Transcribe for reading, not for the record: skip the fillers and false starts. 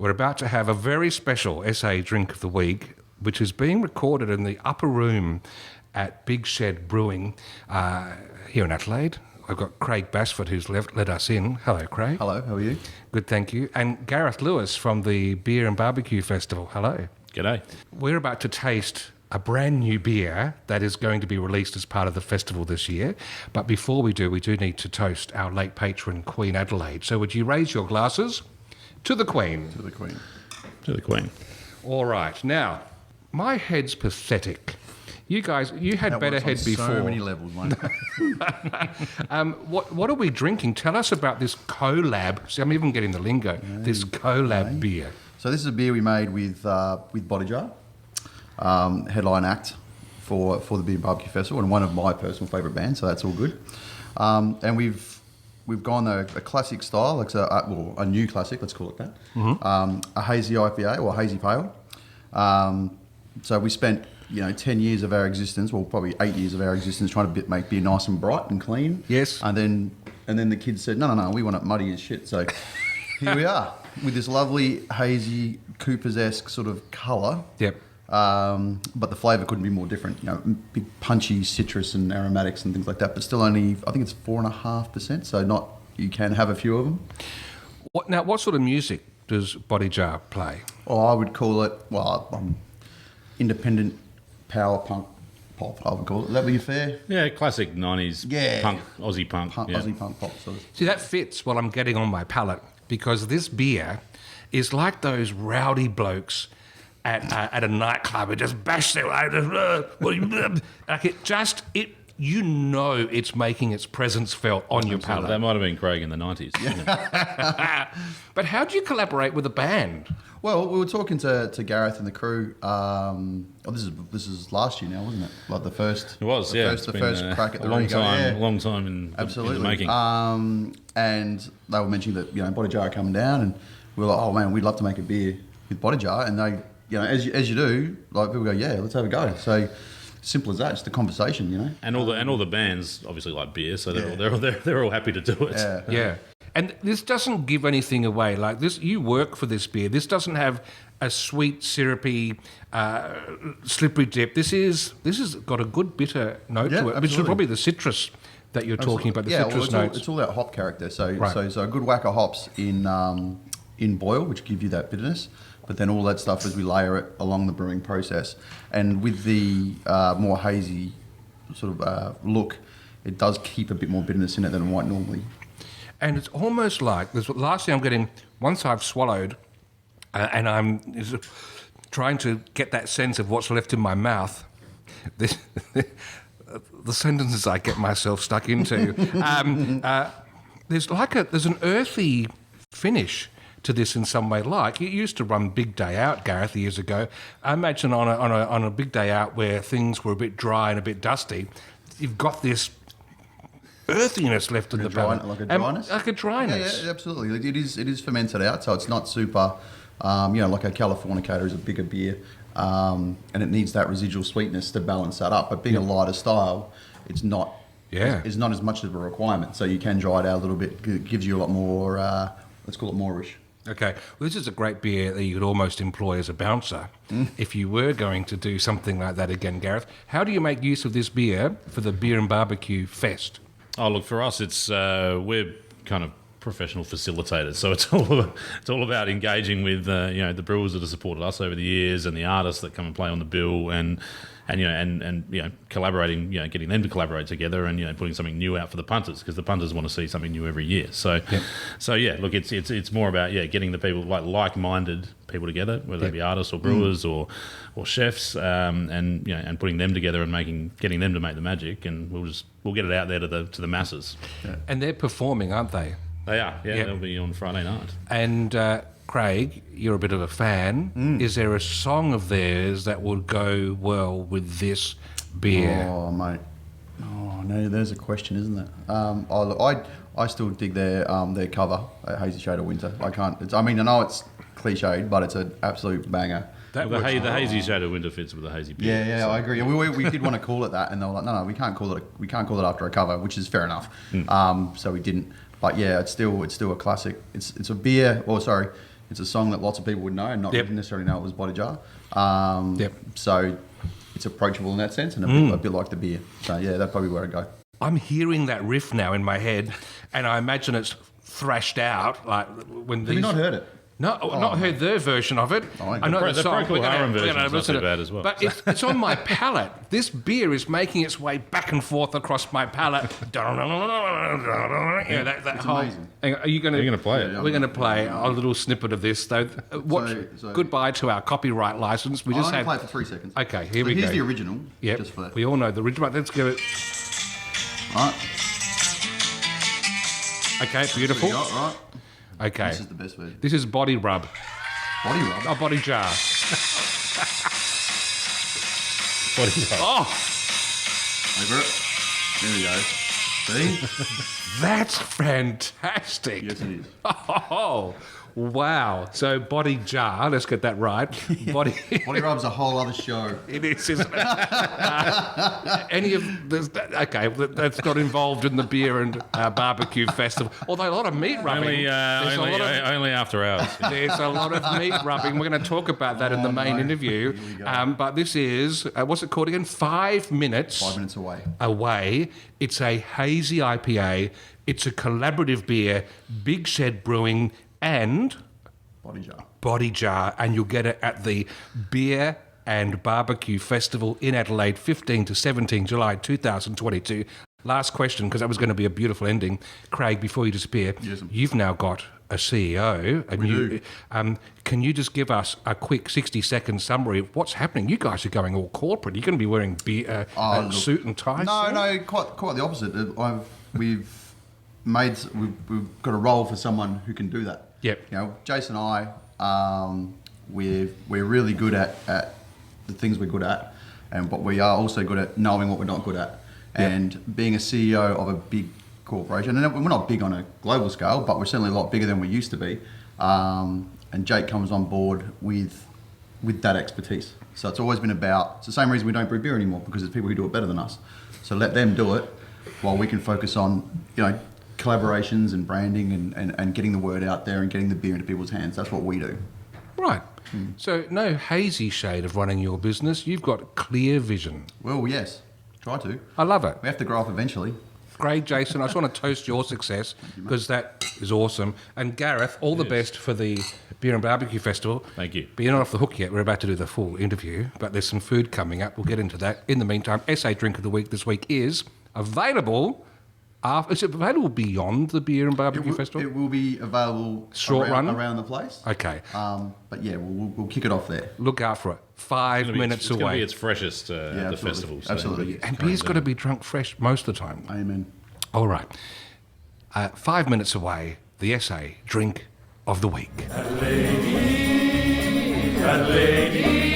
We're about to have a very special SA Drink of the Week, which is being recorded in the upper room at Big Shed Brewing here in Adelaide. I've got Craig Basford, who's let us in. Hello, Craig. Hello, how are you? Good, thank you. And Gareth Lewis from the Beer and BBQ Festival. Hello. G'day. We're about to taste a brand new beer that is going to be released as part of the festival this year. But before we do need to toast our late patron, Queen Adelaide. So would you raise your glasses to the Queen? To the Queen. To the Queen. All right. Now, my head's pathetic. You guys, you had That better works on head before. So many levels, mate. What are we drinking? Tell us about this collab. See, I'm even getting the lingo. This collab beer. So this is a beer we made with Bodyjar, headline act for the Beer BBQ Festival, and one of my personal favourite bands. So that's all good. And we've gone a classic style, like a new classic, let's call it that. Mm-hmm. A hazy IPA or a hazy pale. So we spent 10 years of our existence, well, probably 8 years of our existence, trying to make beer nice and bright and clean. Yes. And then the kids said, no, we want it muddy as shit. So here we are with this lovely hazy Cooper's-esque sort of colour. Yep. But the flavour couldn't be more different. Big punchy citrus and aromatics and things like that. But still only, I think it's 4.5%. So you can have a few of them. What sort of music does Bodyjar play? Oh, I would call it independent power punk pop, I would call it. Would that be fair? Yeah, classic 90s punk, Aussie punk. Aussie punk pop, sort of. See, that fits what I'm getting on my palate, because this beer is like those rowdy blokes at a nightclub who just bash their way. Like it's making its presence felt on your palate. That might have been Craig in the 90s. Yeah. But how do you collaborate with a band? Well, we were talking to Gareth and the crew. This is last year now, wasn't it? Like the first. It was, the first crack at the long Rego. time, long time in Absolutely. the making. And they were mentioning that Bodyjar are coming down, and we were like, oh man, we'd love to make a beer with Bodyjar, and they, as you do, like people go, yeah, let's have a go. So. Simple as that, just a conversation, And all the bands obviously like beer, so they're all happy to do it. Yeah. And this doesn't give anything away. Like this, you work for this beer. This doesn't have a sweet, syrupy, slippery dip. This is got a good bitter note to it. I mean, it's probably the citrus that you're talking about. The citrus notes. It's all that hop character. So a good whack of hops in boil, which give you that bitterness. But then all that stuff as we layer it along the brewing process. And with the more hazy sort of look, it does keep a bit more bitterness in it than it might normally. And it's almost like, last thing I'm getting, once I've swallowed and I'm trying to get that sense of what's left in my mouth, the sentences I get myself stuck into, there's an earthy finish to this in some way. Like, you used to run Big Day Out, Gareth, years ago. I imagine on a big day out where things were a bit dry and a bit dusty, you've got this earthiness left in the palate. Like a dryness? Like a dryness. Yeah, absolutely. It is fermented out, so it's not super, like a Californicator is a bigger beer, and it needs that residual sweetness to balance that up. But being a lighter style, it's not it's not as much of a requirement, so you can dry it out a little bit. It gives you a lot more, let's call it moreish. Okay, well, this is a great beer that you could almost employ as a bouncer if you were going to do something like that again, Gareth. How do you make use of this beer for the Beer and BBQ Fest? Oh, look, for us, it's we're kind of professional facilitators, so it's all about engaging with the brewers that have supported us over the years and the artists that come and play on the bill, and collaborating, getting them to collaborate together, and putting something new out for the punters, because the punters want to see something new every year. So look, it's more about getting the people, like-minded people together, whether they be artists or brewers or chefs, and putting them together and getting them to make the magic, and we'll get it out there to the masses. Yeah. And they're performing, aren't they? They are. Yeah, they'll be on Friday night. And Craig, you're a bit of a fan. Is there a song of theirs that would go well with this beer? Oh, mate. Oh, no, there's a question, isn't there? I still dig their cover, Hazy Shade of Winter. I know it's cliched, but it's an absolute banger. The Hazy Shade of Winter fits with the hazy beer. Yeah, I agree. We did want to call it that, and they were like, no, we can't call it after a cover, which is fair enough. So we didn't. But yeah, it's still a classic. It's a beer. Or sorry, It's a song that lots of people would know and not necessarily know it was Bodyjar. So it's approachable in that sense and a bit like the beer. So yeah, that's probably where I go. I'm hearing that riff now in my head, and I imagine it's thrashed out like when these. Have you not heard it? No, not heard their version of it. I know the Procol Harum version is not too bad as well. But it's on my palate. This beer is making its way back and forth across my palate. That whole, amazing. Hang on, are you going to play it? We're going to play a little snippet of this, though. Goodbye to our copyright license. We just I'll play it for 3 seconds. Okay, here we go. Here's the original. Yep, Just for that. we all know the original. Let's give it. All right. Okay, beautiful. There you go, right. Okay. This is the best version. This is Body Rub. Body rub. Oh, Bodyjar. Bodyjar. Oh, Over it. There we go. See? that's fantastic. Yes, it is. Oh, wow. So Bodyjar, let's get that right. Body. Body rub's a whole other show. It is, isn't it? Any of this? Okay, that's not involved in the beer and barbecue festival. Although a lot of meat rubbing. Only after hours. There's a lot of meat rubbing. We're going to talk about that in the main interview. But this is, what's it called again? 5 minutes. 5 minutes away. Away. It's a hazy IPA. It's a collaborative beer. Big Shed Brewing and Bodyjar. And you'll get it at the Beer and Barbecue Festival in Adelaide, 15 to 17 July 2022. Last question, because that was going to be a beautiful ending. Craig, before you disappear, you've now got a CEO. Can you just give us a quick 60-second summary of what's happening? You guys are going all corporate. You're going to be wearing suit and tie? No, quite the opposite. We've got a role for someone who can do that. Yep. You know, Jason and I, we're really good at the things we're good at, but we are also good at knowing what we're not good at. And being a CEO of a big corporation, and we're not big on a global scale, but we're certainly a lot bigger than we used to be. And Jake comes on board with that expertise. So it's always been it's the same reason we don't brew beer anymore, because there's people who do it better than us. So let them do it while we can focus on, collaborations and branding and getting the word out there and getting the beer into people's hands. That's what we do. Right. So no hazy shade of running your business. You've got clear vision. Well, yes. Try to. I love it. We have to grow up eventually. Great, Jason. I just want to toast your success, because that is awesome. And Gareth, all the best for the Beer and Barbecue Festival. Thank you. But you're not off the hook yet. We're about to do the full interview, but there's some food coming up. We'll get into that. In the meantime, SA Drink of the Week this week is available. Is it available beyond the Beer and Barbecue Festival? It will be available around the place. Okay. But yeah, we'll kick it off there. Look out for it. 5 minutes It's away. going to be its freshest at the festival. So Absolutely. And beer's got to be drunk fresh most of the time. Amen. All right. 5 minutes away, the SA Drink of the Week. Adelaide,